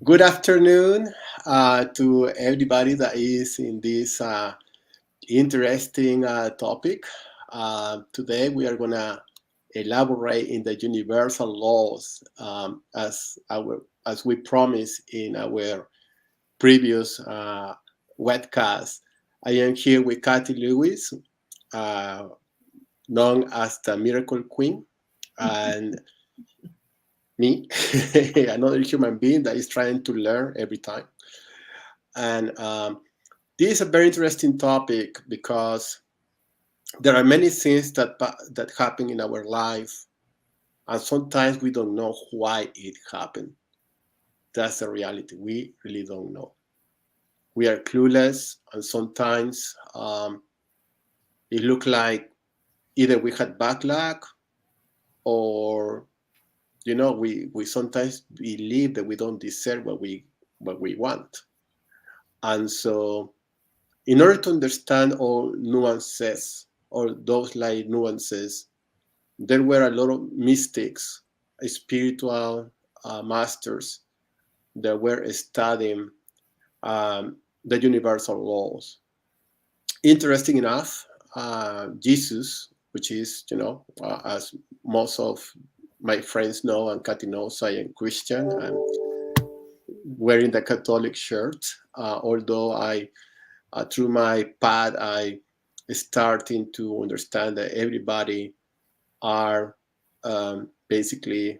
Good afternoon to everybody that is in this interesting topic. Today we are going to elaborate in the universal laws as we promised in our previous webcast. I am here with Kathy Lewis, uh, known as the Miracle Queen, and me, another human being that is trying to learn every time. And this is a very interesting topic because there are many things that happen in our life, and sometimes we don't know why it happened. That's the reality. We really don't know. We are clueless, and sometimes it looks like either we had bad luck, or we sometimes believe that we don't deserve what we want. And so, in order to understand all nuances or those like nuances, there were a lot of mystics, spiritual masters that were studying the universal laws. Interesting enough, Jesus, which is, as most of my friends know and Kathy knows, I am Christian and wearing the Catholic shirt, although through my path, I starting to understand that everybody are basically,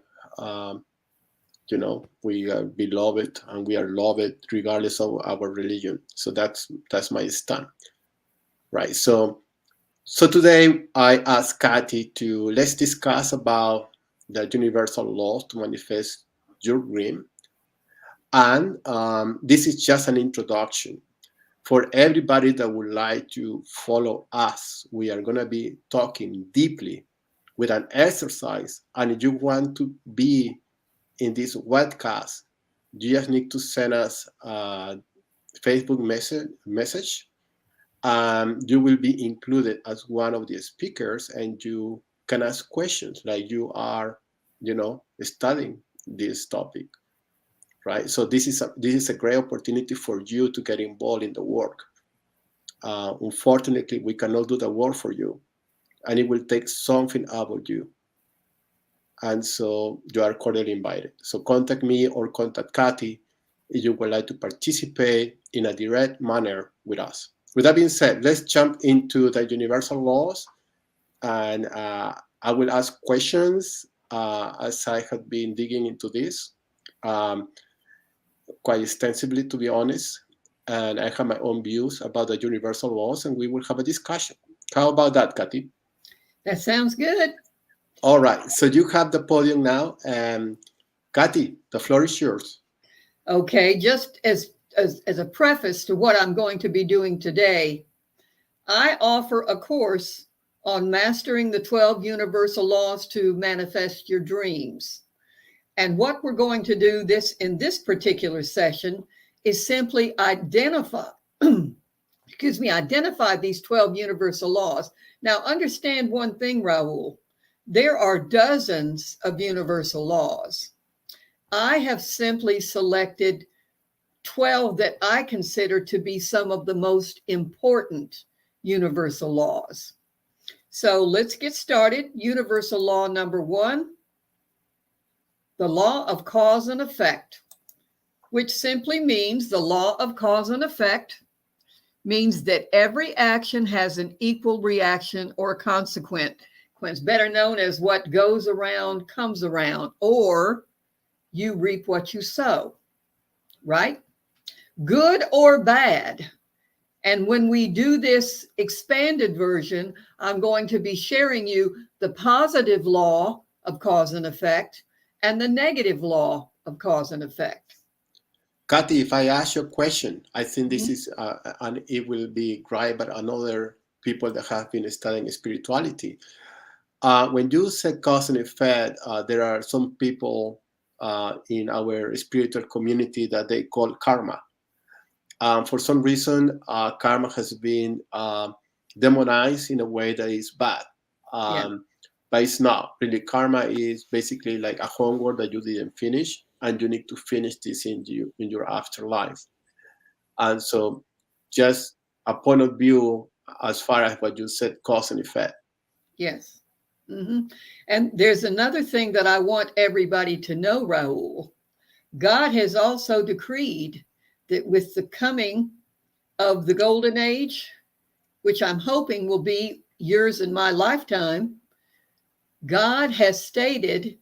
we are beloved and we are loved regardless of our religion. So that's my stand, right? So today I asked Kathy to let's discuss about the universal laws to manifest your dream, and this is just an introduction. For everybody that would like to follow us, we are going to be talking deeply with an exercise. And if you want to be in this webcast, you just need to send us a Facebook message. You will be included as one of the speakers, and you can ask questions like you are, studying this topic, right? So this is a great opportunity for you to get involved in the work. Unfortunately, we cannot do the work for you, and it will take something about you. And so you are cordially invited. So contact me or contact Kathy if you would like to participate in a direct manner with us. With that being said, let's jump into the universal laws, and I will ask questions as I have been digging into this um, quite extensively, to be honest. And I have my own views about the universal laws, and we will have a discussion. How about that, Kathy? That sounds good. All right. So you have the podium now. Kathy, the floor is yours. Okay, just as a preface to what I'm going to be doing today, I offer a course on mastering the 12 universal laws to manifest your dreams. And what we're going to do in this particular session is simply identify identify these 12 universal laws. Now understand one thing, Raul. There are dozens of universal laws. I have simply selected 12 that I consider to be some of the most important universal laws. So let's get started. Universal law number one, the law of cause and effect, which simply means the law of cause and effect means that every action has an equal reaction or consequence, better known as what goes around comes around, or you reap what you sow, right? Good or bad. And when we do this expanded version, I'm going to be sharing you the positive law of cause and effect and the negative law of cause and effect. Kathy, if I ask you a question, I think this Mhm. is, and it will be right, but another people that have been studying spirituality. When you say cause and effect, there are some people in our spiritual community that they call karma. For some reason, karma has been demonized in a way that is bad. Yeah. But it's not really. Karma is basically like a homework that you didn't finish. and you need to finish this in your afterlife. And so, just a point of view as far as what you said, cause and effect. Yes. hmm And there's another thing that I want everybody to know, Raul. God has also decreed that with the coming of the golden age, which I'm hoping will be yours in my lifetime, God has stated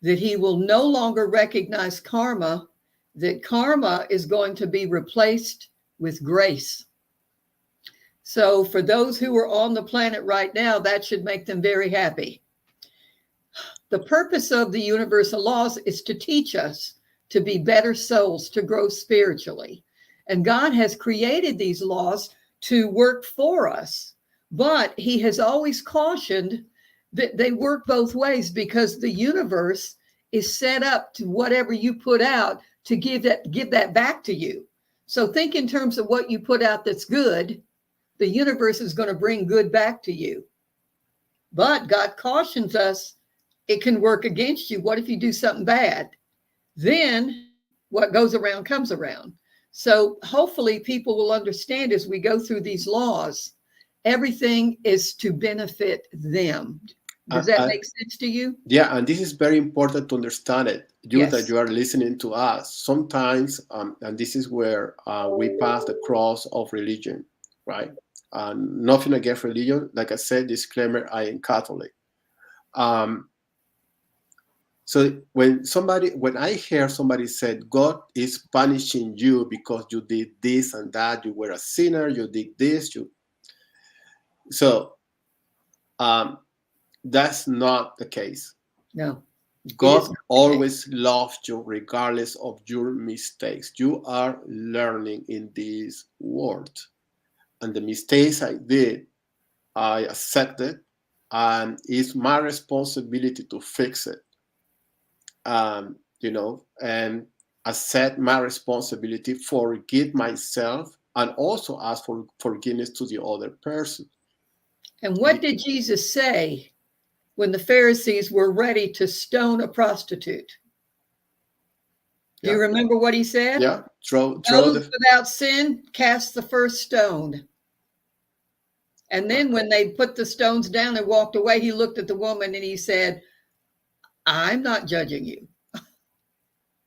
that he will no longer recognize karma, that karma is going to be replaced with grace. So, for those who are on the planet right now, that should make them very happy. The purpose of the universal laws is to teach us to be better souls, to grow spiritually. And God has created these laws to work for us. But he has always cautioned that they work both ways, because the universe is set up to whatever you put out to give that back to you. So think in terms of what you put out that's good. The universe is going to bring good back to you. But God cautions us, it can work against you. What if you do something bad? Then what goes around comes around. So hopefully people will understand as we go through these laws, everything is to benefit them. Does that make sense to you? Yeah, and this is very important to understand it. You that Yes. you are listening to us sometimes, and this is where we pass the cross of religion, right? Nothing against religion. Like I said, disclaimer: I am Catholic. Um, so when I hear somebody said God is punishing you because you did this and that, you were a sinner, you did this, so um, that's not the case. No, it is God not the case. always loves you regardless of your mistakes. You are learning in this world. And the mistakes I did, I accepted, and it's my responsibility to fix it. And accept my responsibility, forgive myself, and also ask for forgiveness to the other person. And what did Jesus say when the Pharisees were ready to stone a prostitute? Do you Yeah, remember what he said? yeah. Throw Those the without sin cast the first stone. And then when they put the stones down and walked away, he looked at the woman and he said, I'm not judging you.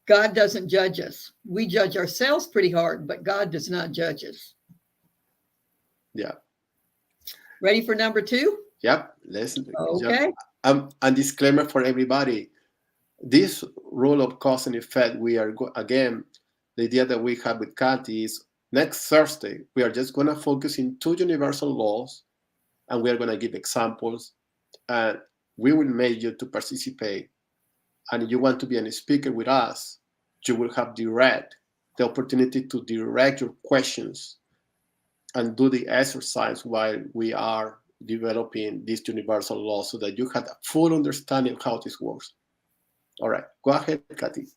God doesn't judge us. We judge ourselves pretty hard, but God does not judge us. yeah. Ready for number two? Yep. Listen. Yep. Okay. A disclaimer for everybody. This rule of cause and effect, we are again, the idea that we have with Kathy is next Thursday we are just going to focus in two universal laws, and we are going to give examples, and we will make you to participate. And if you want to be a speaker with us, you will have the opportunity to direct your questions and do the exercise while we are developing this universal law, so that you have a full understanding of how this works. All right, go ahead, Kathy.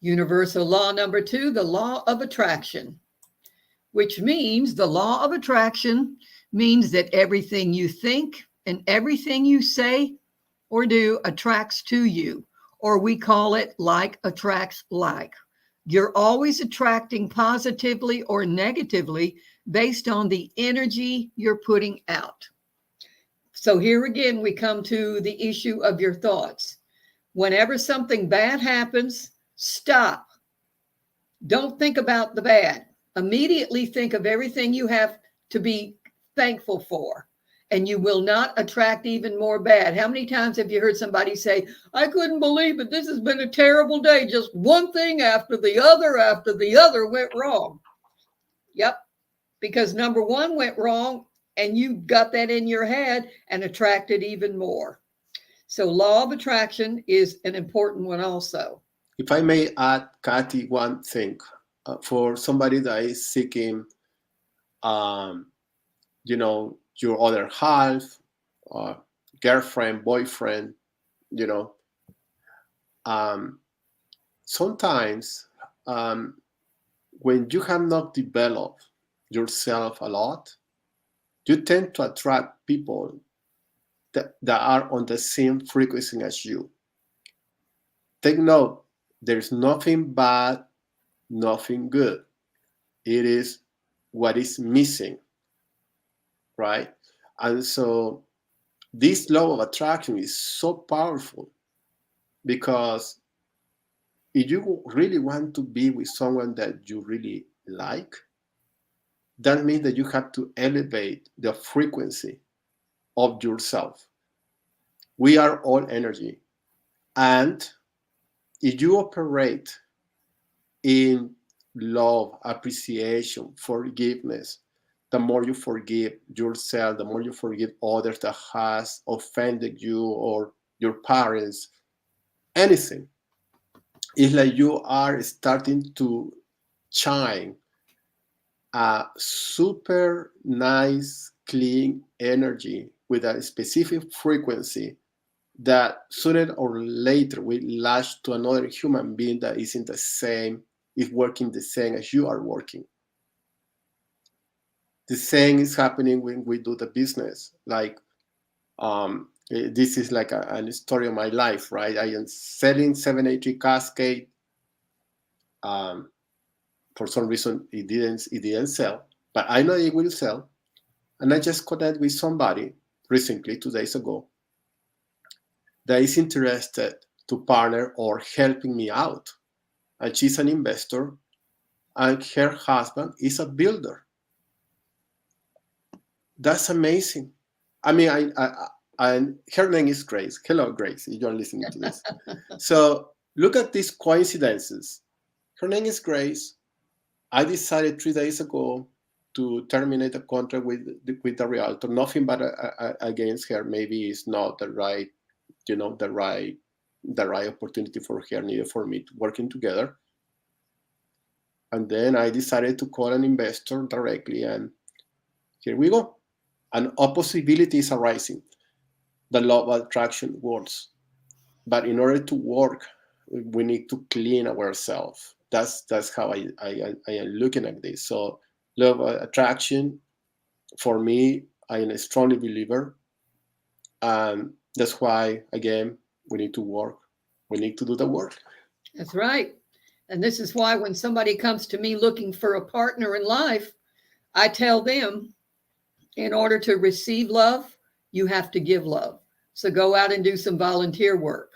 Universal law number two, the law of attraction, which means the law of attraction means that everything you think and everything you say or do attracts to you, or we call it like attracts like. You're always attracting positively or negatively based on the energy you're putting out. So here again, we come to the issue of your thoughts. Whenever something bad happens, stop. Don't think about the bad. Immediately think of everything you have to be thankful for, and you will not attract even more bad. How many times have you heard somebody say, I couldn't believe it. This has been a terrible day. Just one thing after the other went wrong. Yep. Because number one went wrong, and you got that in your head and attracted even more. So, law of attraction is an important one also. If I may add, Kathy, one thing for somebody that is seeking, um, your other half, uh, girlfriend, boyfriend, you know, um, sometimes when you have not developed yourself a lot, you tend to attract people that are on the same frequency as you. Take note, There's nothing bad, nothing good. It is what is missing, right? And so this law of attraction is so powerful because if you really want to be with someone that you really like, that means that you have to elevate the frequency of yourself. We are all energy. And if you operate in love, appreciation, forgiveness, the more you forgive yourself, the more you forgive others that has offended you or your parents, anything, it's like you are starting to shine a super nice, clean energy with a specific frequency that sooner or later will latch to another human being that is in the same, is working the same as you are working. The same is happening when we do the business. Like, this is like a story of my life, right? I am selling 783 Cascade. Um, for some reason, it didn't sell, but I know it will sell. And I just connect with somebody recently, 2 days ago, that is interested to partner or helping me out. And she's an investor, and her husband is a builder. That's amazing. I mean, and her name is Grace. Hello, Grace, if you're listening to this. So look at these coincidences. Her name is Grace. I decided 3 days ago to terminate the contract with the realtor. Nothing but against her. Maybe it's not the right, the right opportunity for her, needed for me to working together. And then I decided to call an investor directly, and here we go. And a possibility is arising. The law of attraction works, but in order to work, we need to clean ourselves. That's how I am looking at this. So law of attraction, for me, I am a strongly believer, and that's why, again, we need to work. We need to do the work. That's right. And this is why when somebody comes to me looking for a partner in life, I tell them in order to receive love, you have to give love. So go out and do some volunteer work.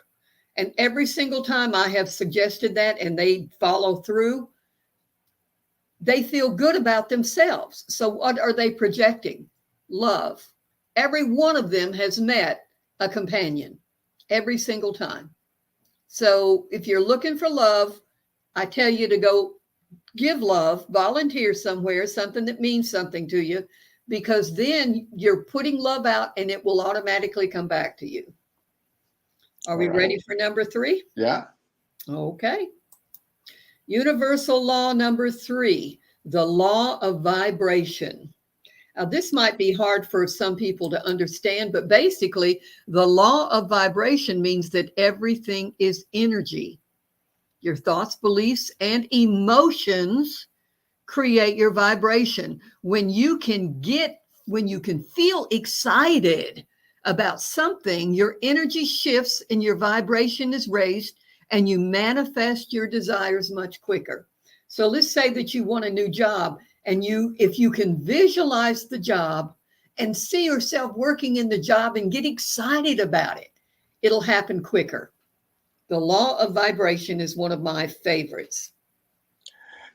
And every single time I have suggested that and they follow through, they feel good about themselves. So what are they projecting? Love. Every one of them has met a companion every single time. So if you're looking for love, I tell you to go give love, volunteer somewhere, something that means something to you, because then you're putting love out and it will automatically come back to you. Are we ready for number 3? Yeah. Okay. Universal law number 3, the law of vibration. Now, this might be hard for some people to understand, but basically, the law of vibration means that everything is energy. Your thoughts, beliefs, and emotions create your vibration. When you can feel excited about something, your energy shifts and your vibration is raised, and you manifest your desires much quicker. So let's say that you want a new job, and if you can visualize the job and see yourself working in the job and get excited about it, it'll happen quicker. The law of vibration is one of my favorites.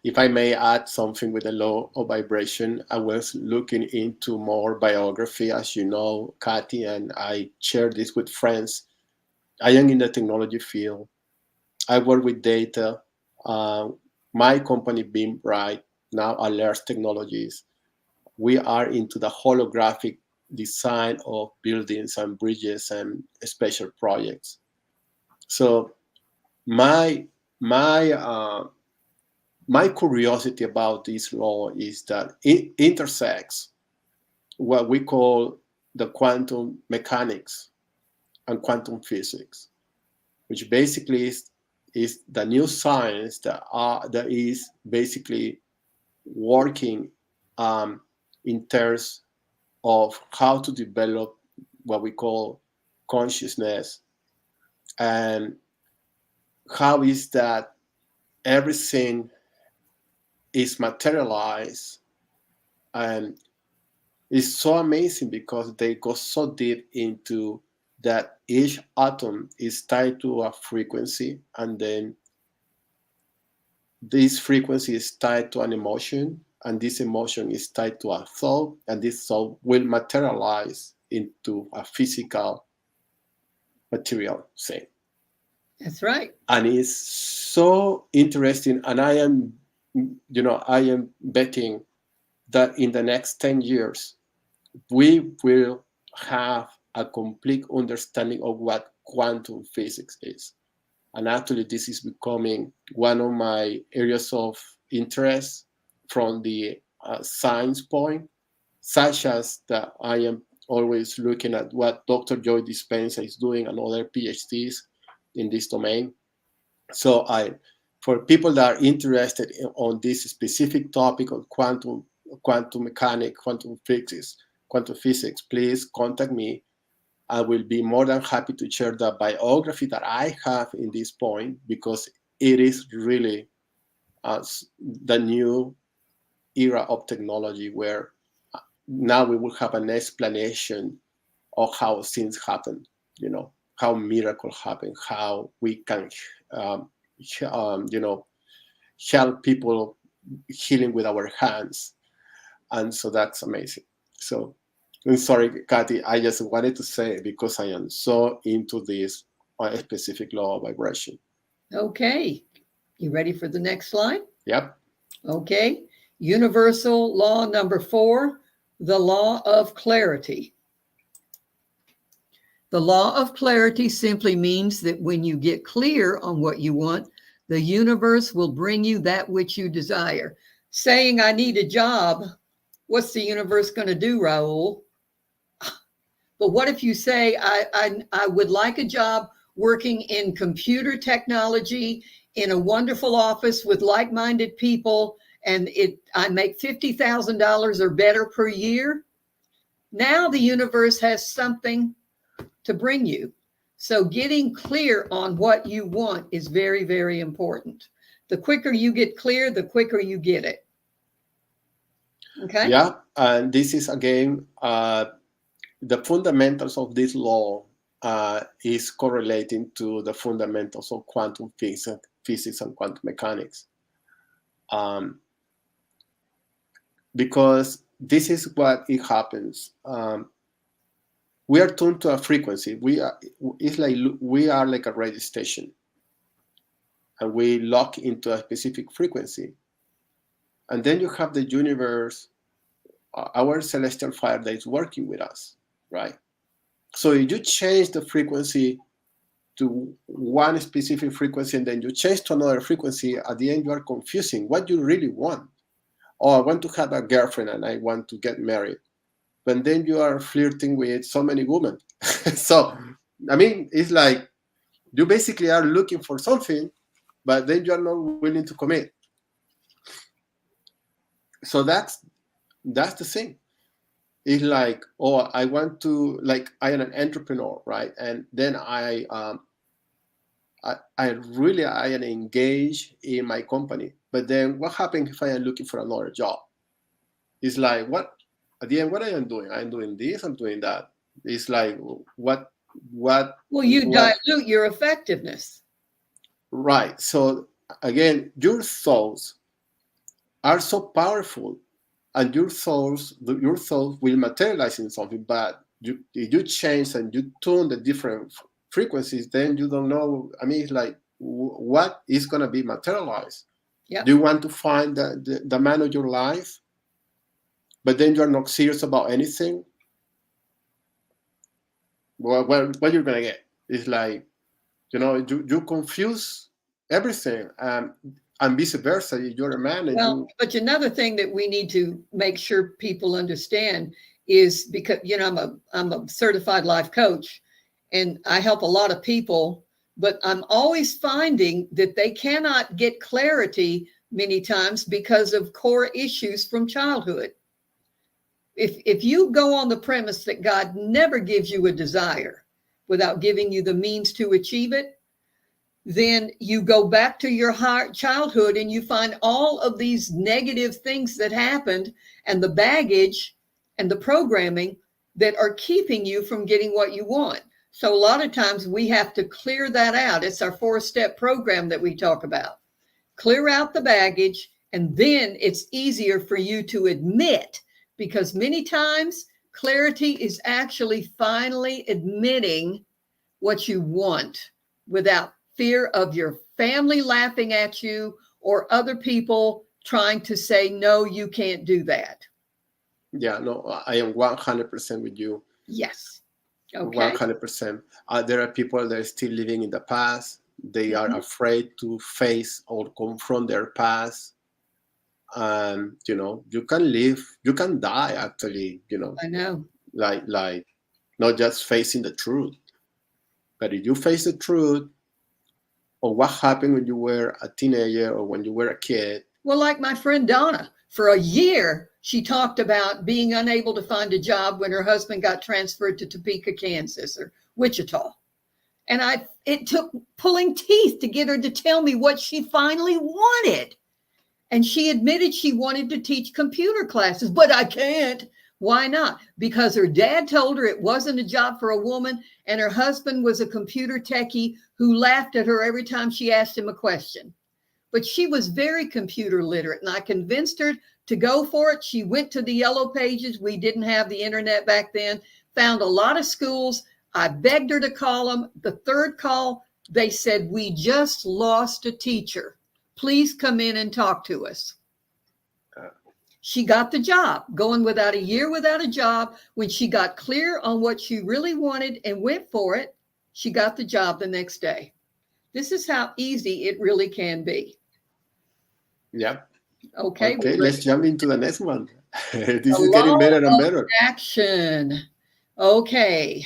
If I may add something with the law of vibration, I was looking into more biography, as you know, Kathy, and I share this with friends. I am in the technology field. I work with data. Uh, my company, Beam Bright, now alerts technologies. We are into the holographic design of buildings and bridges and special projects. So my my my curiosity about this law is that it intersects what we call the quantum mechanics and quantum physics, which basically is the new science that is basically working, in terms of how to develop what we call consciousness, and how is that everything is materialized, and it's so amazing because they go so deep into that each atom is tied to a frequency, and then this frequency is tied to an emotion, and this emotion is tied to a thought, and this thought will materialize into a physical material thing. That's right. And it's so interesting, and I am betting that in the next 10 years we will have a complete understanding of what quantum physics is. And actually, this is becoming one of my areas of interest from the science point, such as that I am always looking at what Dr. Joy Dispenza is doing and other PhDs in this domain. So for people that are interested on this specific topic of quantum mechanics, quantum physics, please contact me. I will be more than happy to share the biography that I have in this point, because it is really the new era of technology where now we will have an explanation of how things happen, how miracles happen, how we can, um, you know, help people healing with our hands. And so that's amazing. So I'm sorry, Kathy, I just wanted to say, because I am so into this specific law of vibration. Okay. You ready for the next slide? Yep. Okay. Universal law number 4, the law of clarity. The law of clarity simply means that when you get clear on what you want, the universe will bring you that which you desire. Saying, I need a job, what's the universe going to do, Raul? But what if you say, I would like a job working in computer technology in a wonderful office with like-minded people, and I make $50,000 or better per year? Now the universe has something to bring you. So getting clear on what you want is very, very important. The quicker you get clear, the quicker you get it. Okay? Yeah. And this is, again, the fundamentals of this law is correlating to the fundamentals of quantum physics and quantum mechanics. Because this is what it happens. We are tuned to a frequency. It's like we are like a radio station, and we lock into a specific frequency. And then you have the universe, our celestial fire that is working with us, right? So if you change the frequency to one specific frequency, and then you change to another frequency, at the end you are confusing what you really want. Oh, I want to have a girlfriend and I want to get married. But then you are flirting with so many women. So, I mean, it's like you basically are looking for something, but then you are not willing to commit. So that's the thing. It's like, oh, I want to, like, I am an entrepreneur, right? And then I am engaged in my company. But then what happens if I am looking for another job? It's like, what, at the end, what I am doing? I'm doing this, I'm doing that. It's like, what, well, you dilute your effectiveness. Right. So again, your thoughts are so powerful, and your thoughts will materialize in something. But if you change and you tune the different frequencies, then you don't know. I mean, it's like, what is going to be materialized? Yep. Do you want to find the man of your life, but then you're not serious about anything? Well, what you're going to get is like, you confuse everything, and vice versa. You're a man, and but another thing that we need to make sure people understand is, because I'm a certified life coach, and I help a lot of people, but I'm always finding that they cannot get clarity many times because of core issues from childhood. If you go on the premise that God never gives you a desire without giving you the means to achieve it, then you go back to your childhood and you find all of these negative things that happened and the baggage and the programming that are keeping you from getting what you want. So a lot of times we have to clear that out. It's our 4-step program that we talk about. Clear out the baggage, and then it's easier for you to admit, because many times clarity is actually finally admitting what you want without fear of your family laughing at you or other people trying to say, no, you can't do that. Yeah, no, I am 100% with you. Yes. Okay. 100%. There are people that are still living in the past. They are Mhm. afraid to face or confront their past. And you can live, you can die actually. I know. Like not just facing the truth, but if you face the truth of what happened when you were a teenager or when you were a kid. Well, like my friend Donna, for a year, she talked about being unable to find a job when her husband got transferred to Topeka, Kansas, or Wichita. And it took pulling teeth to get her to tell me what she finally wanted. And she admitted she wanted to teach computer classes, but I can't. Why not? Because her dad told her it wasn't a job for a woman, and her husband was a computer techie who laughed at her every time she asked him a question. But she was very computer literate, and I convinced her to go for it. She went to the yellow pages. We didn't have the internet back then, found a lot of schools. I begged her to call them. The third call, they said, we just lost a teacher. Please come in and talk to us. She got the job, going without a year without a job. When she got clear on what she really wanted and went for it, she got the job the next day. This is how easy it really can be. Yeah. Okay, Okay, let's jump into the next one. This the is getting law better and of better. action. Okay,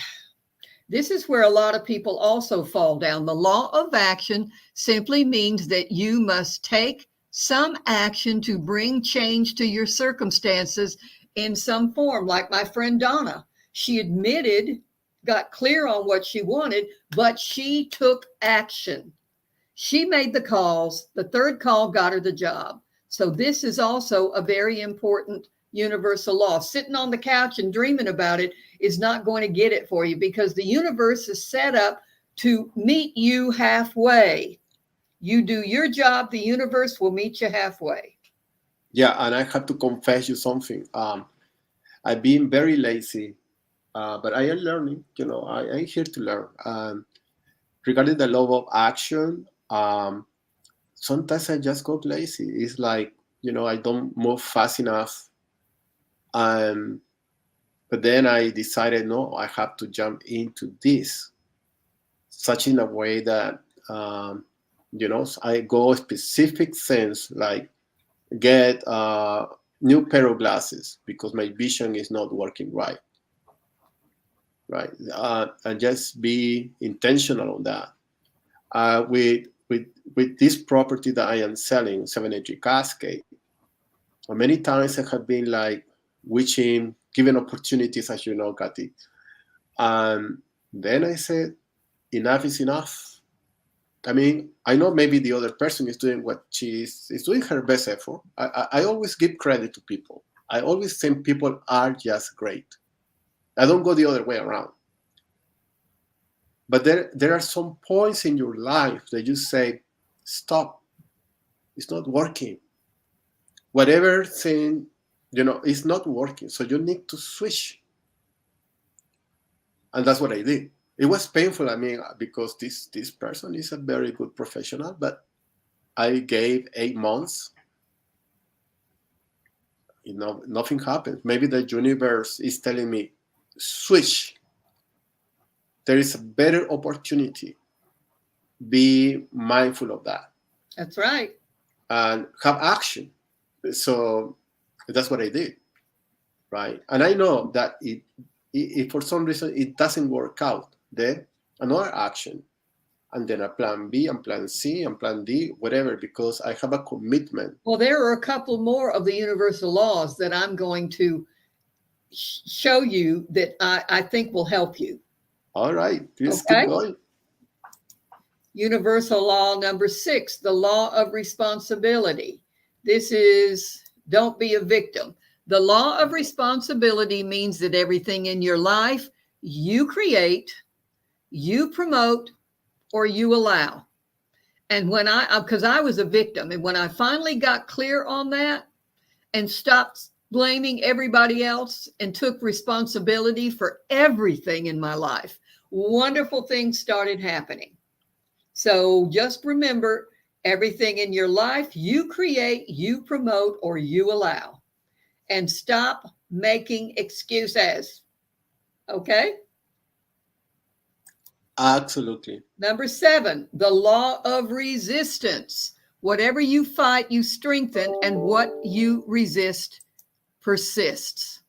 this is where a lot of people also fall down. The law of action simply means that you must take some action to bring change to your circumstances in some form. Like my friend Donna, she admitted, got clear on what she wanted, but she took action. She made the calls. The third call got her the job. So this is also a very important universal law. Sitting on the couch and dreaming about it is not going to get it for you, because the universe is set up to meet you halfway. You do your job, the universe will meet you halfway. Yeah, and I have to confess you something. I've been very lazy, but I am learning. I'm here to learn. Regarding the law of action, sometimes I just got lazy. It's like, I don't move fast enough. But then I decided, no, I have to jump into this, such in a way that, I go specific sense, like get a new pair of glasses because my vision is not working right. Right. And just be intentional on that. With this property that I am selling, 783 Cascade, many times I have been like wishing, given opportunities, as you know, Kathy. And then I said, enough is enough. I mean, I know maybe the other person is doing what she is doing her best effort. I always give credit to people. I always think people are just great. I don't go the other way around. But there are some points in your life that you say, stop, it's not working. Whatever thing, it's not working. So you need to switch. And that's what I did. It was painful, I mean, because this person is a very good professional, but I gave 8 months. Nothing happened. Maybe the universe is telling me, switch. There is a better opportunity. Be mindful of that. That's right. And have action. So that's what I did, right? And I know that if for some reason it doesn't work out, then another action, and then a plan B and plan C and plan D, whatever, because I have a commitment. Well, there are a couple more of the universal laws that I'm going to show you that I think will help you. All right, please keep Okay. going. Universal law number 6, the law of responsibility. This is don't be a victim. The law of responsibility means that everything in your life you create, you promote, or you allow. And because I was a victim, and when I finally got clear on that and stopped blaming everybody else and took responsibility for everything in my life, wonderful things started happening. So just remember, everything in your life you create, you promote, or you allow. And stop making excuses. Okay? Absolutely. Number 7, the law of resistance. Whatever you fight, you strengthen, and what you resist persists.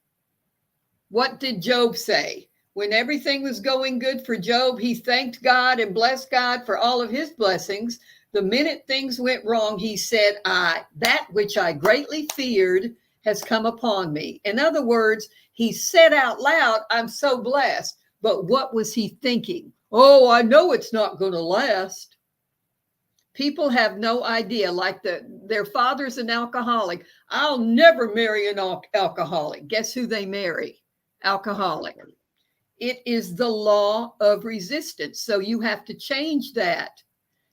What did Job say? When everything was going good for Job, he thanked God and blessed God for all of his blessings. The minute things went wrong, he said, that which I greatly feared has come upon me. In other words, he said out loud, I'm so blessed. But what was he thinking? Oh, I know it's not going to last. People have no idea, like their father's an alcoholic. I'll never marry an alcoholic. Guess who they marry? Alcoholic. It is the law of resistance. So you have to change that.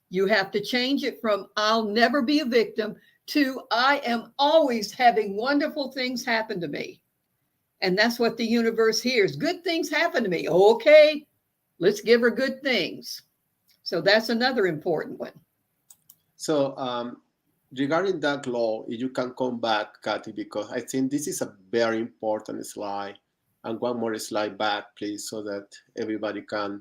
You have to change it from I'll never be a victim to I am always having wonderful things happen to me. And that's what the universe hears. Good things happen to me. Okay, let's give her good things. So that's another important one. So regarding that law, if you can come back, Kathy, because I think this is a very important slide. And one more slide back, please, so that everybody can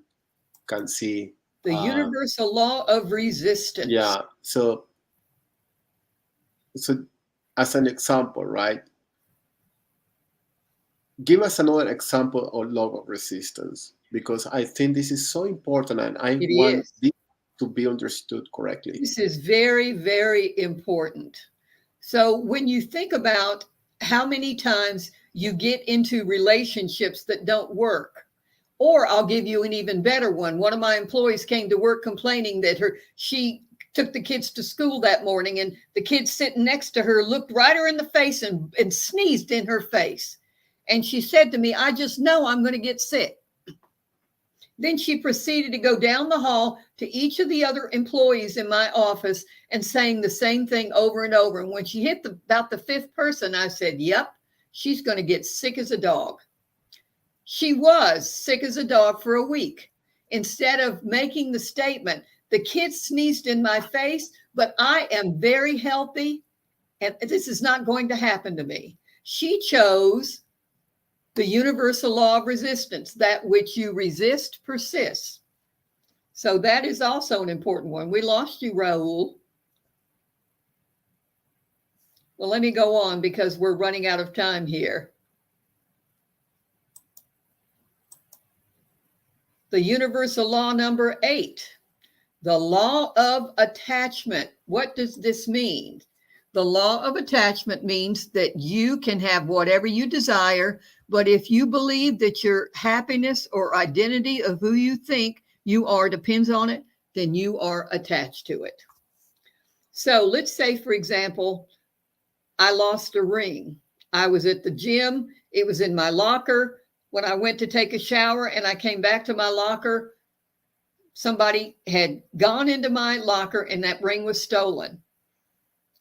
see. The universal law of resistance. Yeah. So as an example, right? Give us another example of law of resistance, because I think this is so important, and I want this to be understood correctly. This is very, very important. So when you think about how many times you get into relationships that don't work, or I'll give you an even better one. One of my employees came to work complaining that she took the kids to school that morning, and the kid sitting next to her looked right her in the face and sneezed in her face. And she said to me, I just know I'm going to get sick. Then she proceeded to go down the hall to each of the other employees in my office and saying the same thing over and over. And when she hit about the 5th person, I said, yep, she's going to get sick as a dog. She was sick as a dog for a week. Instead of making the statement, the kid sneezed in my face, but I am very healthy and this is not going to happen to me. She chose the universal law of resistance. That which you resist persists. So that is also an important one. We lost you, Raul. Well, let me go on because we're running out of time here. The universal law number 8, the law of attachment. What does this mean? The law of attachment means that you can have whatever you desire, but if you believe that your happiness or identity of who you think you are depends on it, then you are attached to it. So let's say, for example, I lost a ring. I was at the gym. It was in my locker. When I went to take a shower and I came back to my locker, somebody had gone into my locker and that ring was stolen.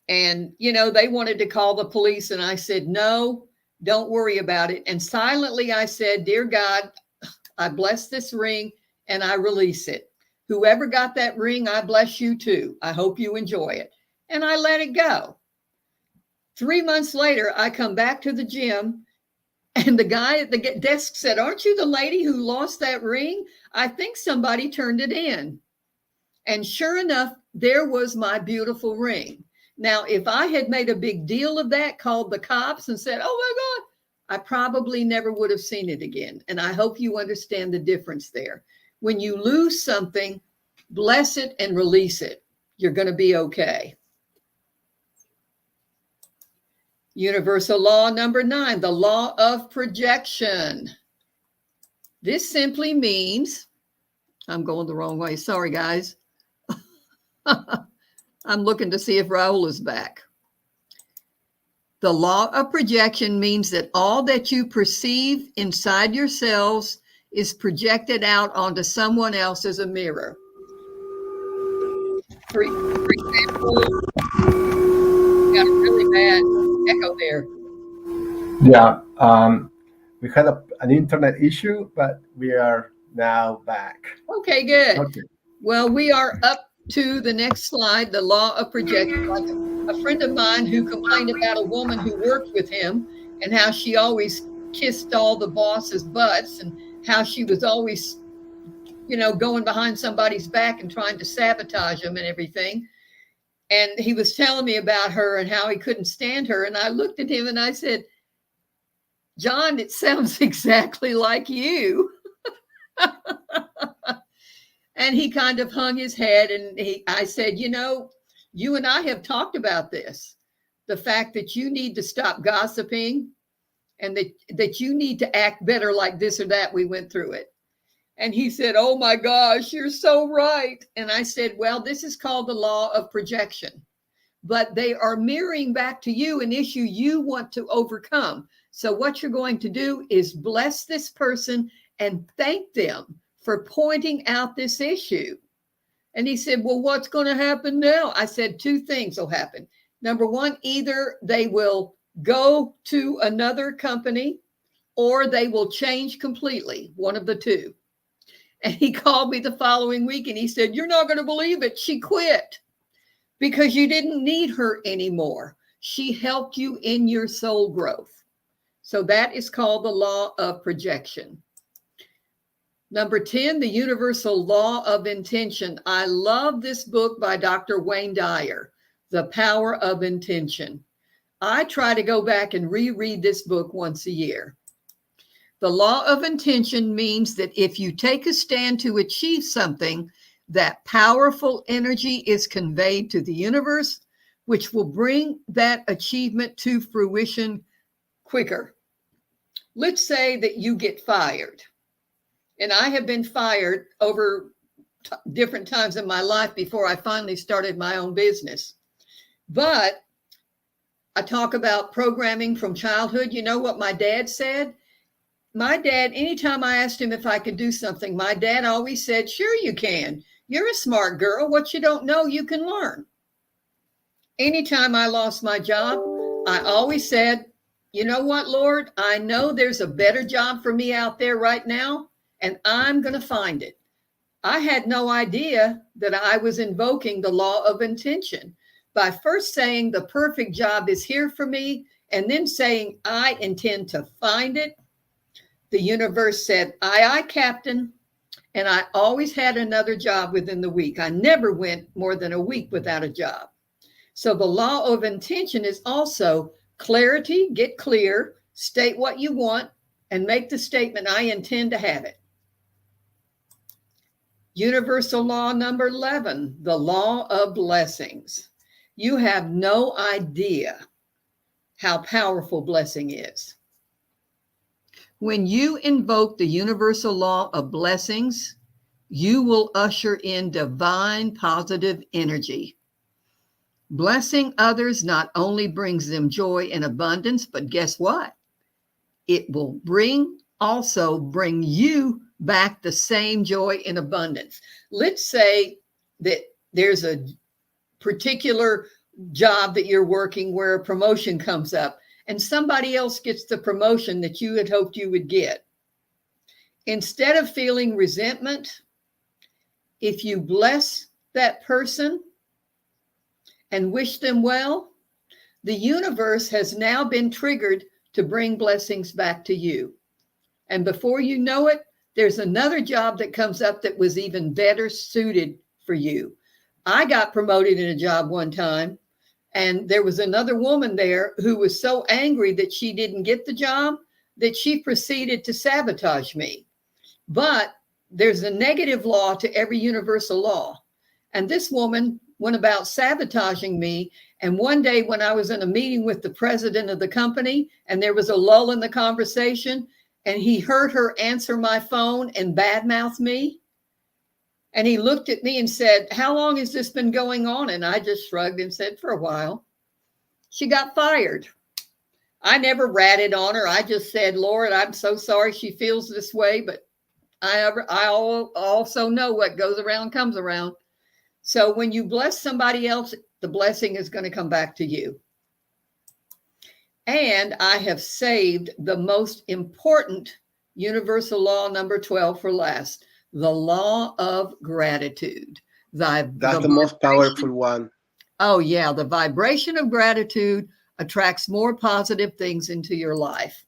And, they wanted to call the police. And I said, no, don't worry about it. And silently I said, dear God, I bless this ring and I release it. Whoever got that ring, I bless you too. I hope you enjoy it. And I let it go. 3 months later, I come back to the gym and the guy at the desk said, aren't you the lady who lost that ring? I think somebody turned it in. And sure enough, there was my beautiful ring. Now, if I had made a big deal of that, called the cops and said, oh my God, I probably never would have seen it again. And I hope you understand the difference there. When you lose something, bless it and release it. You're going to be okay. Universal law number 9, the law of projection. This simply means, I'm going the wrong way. Sorry, guys. I'm looking to see if Raul is back. The law of projection means that all that you perceive inside yourselves is projected out onto someone else as a mirror. For example, got a really bad echo there. Yeah, we had an internet issue, but we are now back. Okay, good. Okay. Well, we are up to the next slide, the law of projection. Like a friend of mine who complained about a woman who worked with him and how she always kissed all the bosses' butts and how she was always, going behind somebody's back and trying to sabotage them and everything. And he was telling me about her and how he couldn't stand her. And I looked at him and I said, John, it sounds exactly like you. And he kind of hung his head and I said, you and I have talked about this, the fact that you need to stop gossiping and that you need to act better like this or that. We went through it. And he said, oh my gosh, you're so right. And I said, well, this is called the law of projection, but they are mirroring back to you an issue you want to overcome. So what you're going to do is bless this person and thank them for pointing out this issue. And he said, well, what's going to happen now? I said, two things will happen. Number one, either they will go to another company or they will change completely, one of the two. And he called me the following week and he said, you're not going to believe it. She quit because you didn't need her anymore. She helped you in your soul growth. So that is called the law of projection. Number 10, the universal law of intention. I love this book by Dr. Wayne Dyer, The Power of Intention. I try to go back and reread this book once a year. The law of intention means that if you take a stand to achieve something, that powerful energy is conveyed to the universe, which will bring that achievement to fruition quicker. Let's say that you get fired. And I have been fired over different times in my life before I finally started my own business. But I talk about programming from childhood. You know what my dad said? My dad, anytime I asked him if I could do something, my dad always said, sure you can. You're a smart girl. What you don't know, you can learn. Anytime I lost my job, I always said, you know what, Lord? I know there's a better job for me out there right now, and I'm going to find it. I had no idea that I was invoking the law of intention by first saying the perfect job is here for me, and then saying I intend to find it. The universe said, aye, aye, Captain. And I always had another job within the week. I never went more than a week without a job. So the law of intention is also clarity, get clear, state what you want, and make the statement, I intend to have it. Universal law number 11, the law of blessings. You have no idea how powerful blessing is. When you invoke the universal law of blessings, you will usher in divine positive energy. Blessing others not only brings them joy and abundance, but guess what? It will also bring you back the same joy and abundance. Let's say that there's a particular job that you're working where a promotion comes up and somebody else gets the promotion that you had hoped you would get. Instead of feeling resentment, if you bless that person and wish them well, the universe has now been triggered to bring blessings back to you. And before you know it, there's another job that comes up that was even better suited for you. I got promoted in a job one time, and there was another woman there who was so angry that she didn't get the job that she proceeded to sabotage me. But there's a negative law to every universal law. And this woman went about sabotaging me. And one day when I was in a meeting with the president of the company, and there was a lull in the conversation, and he heard her answer my phone and badmouth me. And he looked at me and said, "How long has this been going on?" And I just shrugged and said, "For a while." She got fired. I never ratted on her. I just said, "Lord, I'm so sorry she feels this way, but I also know what goes around comes around." So when you bless somebody else, the blessing is going to come back to you. And I have saved the most important universal law, number 12, for last, the law of gratitude. That's the most powerful one. Oh, yeah. The vibration of gratitude attracts more positive things into your life.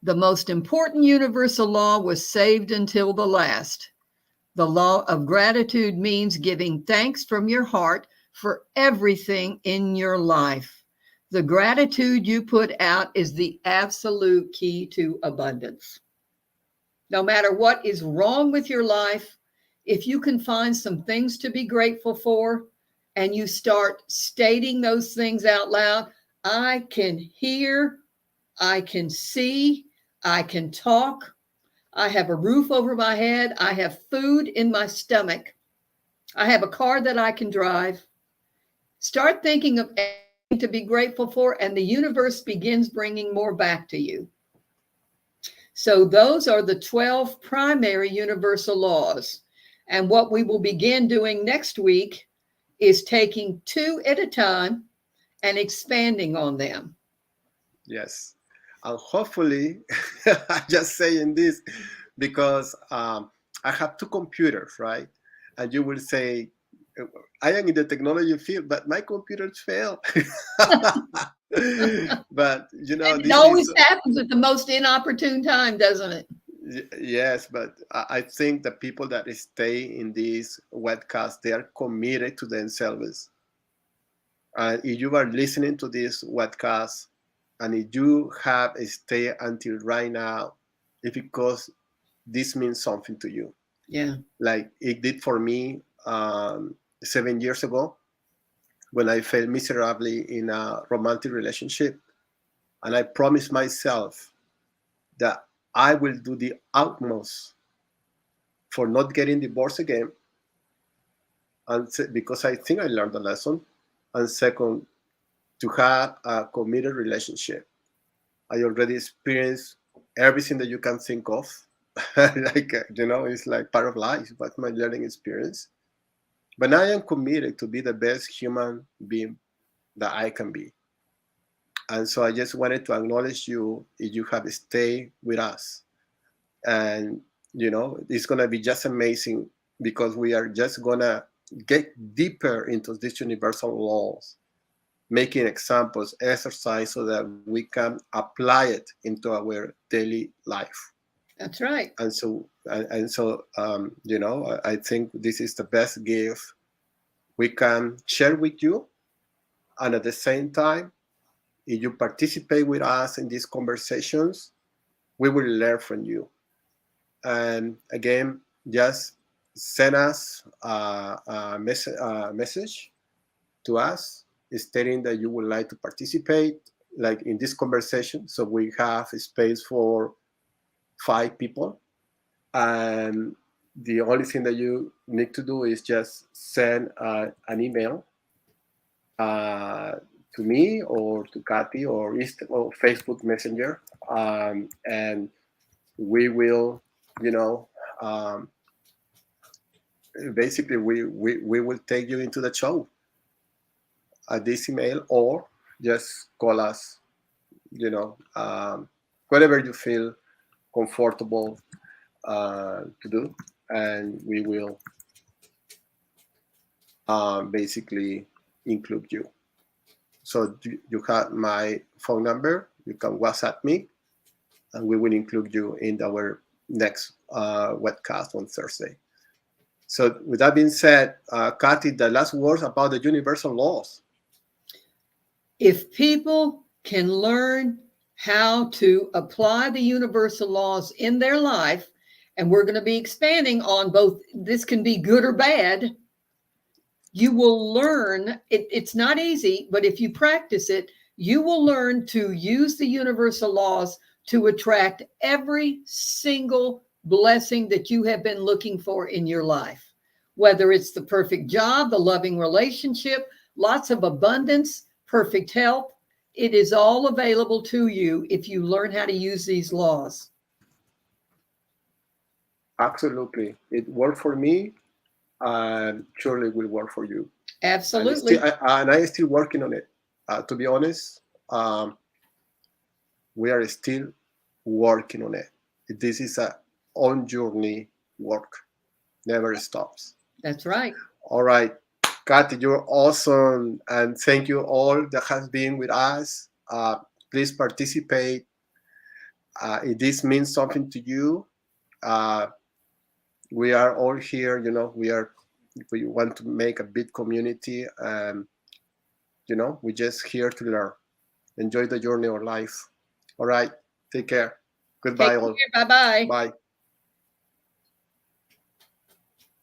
The most important universal law was saved until the last. The law of gratitude means giving thanks from your heart for everything in your life. The gratitude you put out is the absolute key to abundance. No matter what is wrong with your life, if you can find some things to be grateful for and you start stating those things out loud, I can hear, I can see, I can talk, I have a roof over my head, I have food in my stomach, I have a car that I can drive. Start thinking of everything to be grateful for, and the universe begins bringing more back to you. So those are the 12 primary universal laws. And what we will begin doing next week is taking 2 at a time and expanding on them. Yes. And hopefully, I'm just saying this because I have 2 computers, right? And you will say, I am in the technology field, but my computers fail. But, And it this is, always happens at the most inopportune time, doesn't it? yes, but I think the people that stay in this webcast, they are committed to themselves. And if you are listening to this webcast, and if you have stayed until right now, it's because this means something to you. Yeah. Like it did for me 7 years ago when I failed miserably in a romantic relationship. And I promised myself that I will do the utmost for not getting divorced again. And because I think I learned a lesson. And second, to have a committed relationship. I already experienced everything that you can think of. Like, it's like part of life, but my learning experience. But I am committed to be the best human being that I can be. And so I just wanted to acknowledge you if you have stayed with us. And, it's going to be just amazing because we are just going to get deeper into these universal laws, making examples, exercise so that we can apply it into our daily life. That's right. And so I think this is the best gift we can share with you. And at the same time, if you participate with us in these conversations, we will learn from you. And again, just send us a message to us stating that you would like to participate, like in this conversation. So we have a space for 5 people. And the only thing that you need to do is just send an email to me or to Kathy or Facebook Messenger. And we will, um, basically, we will take you into the show at this email, or just call us, whatever you feel comfortable to do, and we will basically include you. So you have my phone number. You can WhatsApp me, and we will include you in our next webcast on Thursday. So with that being said, Kathy, the last words about the universal laws. If people can learn how to apply the universal laws in their life, and we're going to be expanding on both, this can be good or bad, you will learn, it's not easy, but if you practice it, you will learn to use the universal laws to attract every single blessing that you have been looking for in your life. Whether it's the perfect job, the loving relationship, lots of abundance, perfect health, it is all available to you if you learn how to use these laws. Absolutely, it worked for me, and surely will work for you. And it's still, Absolutely. and I still working on it. To be honest, we are still working on it. This is a on journey work, never stops. That's right. All right, Kathy, you're awesome, and thank you all that has been with us. Please participate. If this means something to you, uh, we are all here. We want to make a big community. We're just here to learn. Enjoy the journey of life. All right, take care. Take Goodbye, all. care. Bye bye. Bye.